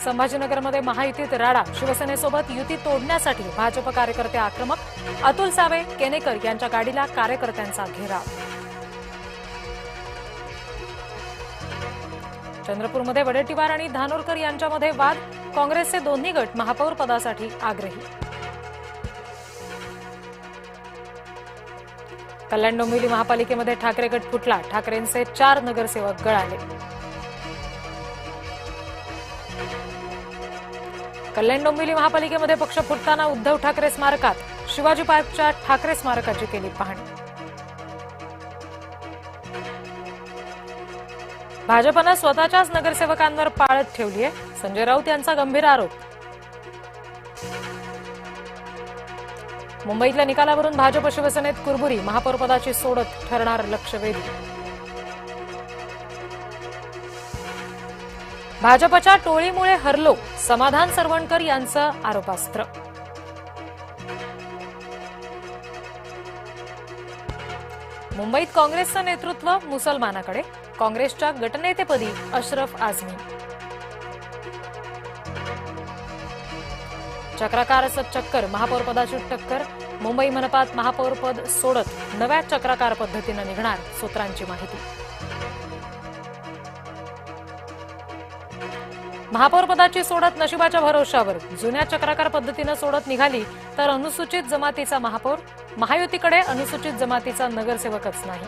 संभाजीनगरमध्ये महायुतीत राडा, शिवसेनेसोबत युती तोडण्यासाठी भाजप कार्यकर्ते आक्रमक, अतुल सावे, केनेकर यांच्या गाडीला कार्यकर्त्यांचा घेराव. चंद्रपूरमध्ये वडेट्टीवार आणि धानोरकर यांच्यामध्ये वाद, काँग्रेसचे दोन्ही गट महापौर पदासाठी आग्रही. कल्याण डोंबिवली महापालिकेमध्ये ठाकरे गट फुटला, ठाकरेंचे 4 नगरसेवक गळाले. कल्याण डोंबिवली महापालिकेमध्ये पक्ष फुटताना उद्धव ठाकरे स्मारकात, शिवाजी पार्कच्या ठाकरे स्मारकाची केली पाहणी. भाजपनं स्वतःच्याच नगरसेवकांवर पाळत ठेवली आहे, संजय राऊत यांचा गंभीर आरोप. मुंबईतल्या निकालावरून भाजप शिवसेनेत कुरबुरी, महापौरपदाची सोडत ठरणार लक्षवेधी. भाजपच्या टोळीमुळे हरलो, समाधान सरवणकर यांचं आरोपास्त्र. मुंबईत काँग्रेसचं नेतृत्व मुसलमानाकडे, काँग्रेसच्या गटनेतेपदी अशरफ आझमी. चक्राकारचं चक्कर, महापौरपदाची टक्कर, मुंबई मनपात महापौरपद सोडत नव्या चक्राकार पद्धतीनं निघणार, सूत्रांची माहिती. महापौरपदाची सोडत नशिबाच्या भरोशावर, जुन्या चक्राकार पद्धतीनं सोडत निघाली तर अनुसूचित जमातीचा महापौर, महायुतीकडे अनुसूचित जमातीचा नगरसेवकच नाही.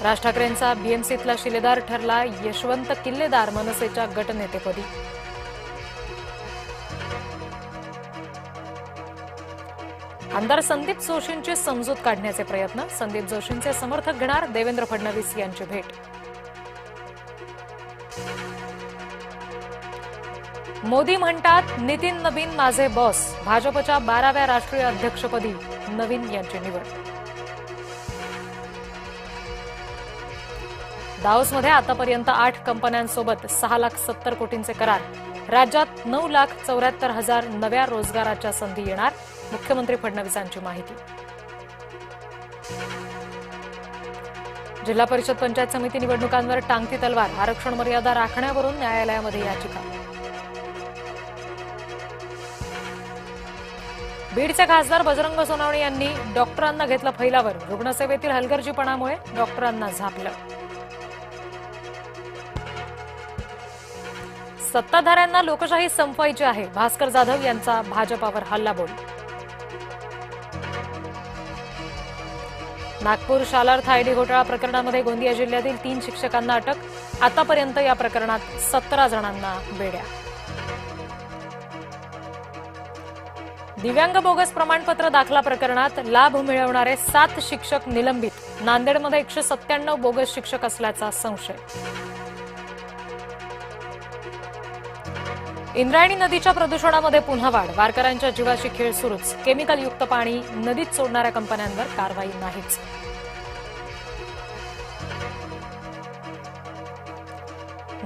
राज ठाकरेंचा बीएमसीतला शिलेदार ठरला यशवंत किल्लेदार, मनसेच्या गटनेतेपदी. आमदार संदीप जोशींची समजूत काढण्याचे प्रयत्न, संदीप जोशींचे समर्थक घेणार देवेंद्र फडणवीस यांची भेट. मोदी म्हणतात नितीन नवीन माझे बॉस, भाजपच्या 12व्या राष्ट्रीय अध्यक्षपदी नवीन यांची निवड. दाओसमध्ये आतापर्यंत 8 कंपन्यांसोबत 6,70,00,000 कोटींचे करार, राज्यात 9,74,000 नव्या रोजगाराच्या संधी येणार, मुख्यमंत्री फडणवीसांची माहिती. जिल्हा परिषद पंचायत समिती निवडणुकांवर टांगती तलवार, आरक्षण मर्यादा राखण्यावरून न्यायालयामध्ये याचिका. बीडचे खासदार बजरंग सोनवणे यांनी डॉक्टरांना घेतलं फैलावर, रुग्णसेवेतील हलगर्जीपणामुळे डॉक्टरांना झापलं. सत्ताधाऱ्यांना लोकशाही संपवायची आहे, भास्कर जाधव यांचा भाजपावर हल्लाबोल. नागपूर शालार्थ आयडी घोटाळा प्रकरणामध्ये गोंदिया जिल्ह्यातील 3 शिक्षकांना अटक, आतापर्यंत या प्रकरणात 17 जणांना बेड्या. दिव्यांग बोगस प्रमाणपत्र दाखला प्रकरणात लाभ मिळवणारे 7 शिक्षक निलंबित, नांदेडमध्ये 197 बोगस शिक्षक असल्याचा संशय. इंद्रायणी नदीच्या प्रदूषणामध्ये पुन्हा वाढ, वारकऱ्यांच्या जीवाशी खेळ सुरूच, केमिकलयुक्त पाणी नदीत सोडणाऱ्या कंपन्यांवर कारवाई नाहीच.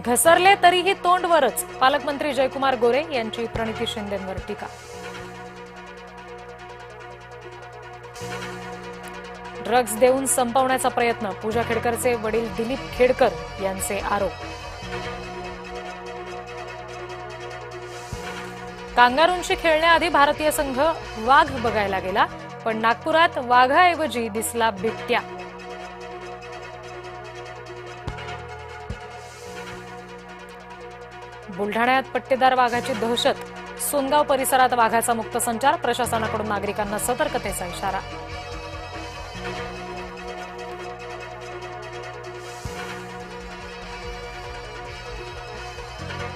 घसरले तरीही तोंडवरच, पालकमंत्री जयकुमार गोरे यांची प्रणिती शिंदेंवर टीका. ड्रग्ज देऊन संपवण्याचा प्रयत्न, पूजा खेडकरचे वडील दिलीप खेडकर यांचे आरोप. कांगारूंशी खेळण्याआधी भारतीय संघ वाघ बघायला गेला, पण नागपुरात वाघाऐवजी दिसला बिबट्या. बुलढाण्यात पट्टेदार वाघाची दहशत, सोनगाव परिसरात वाघाचा मुक्त संचार, प्रशासनाकडून नागरिकांना सतर्कतेचा इशारा.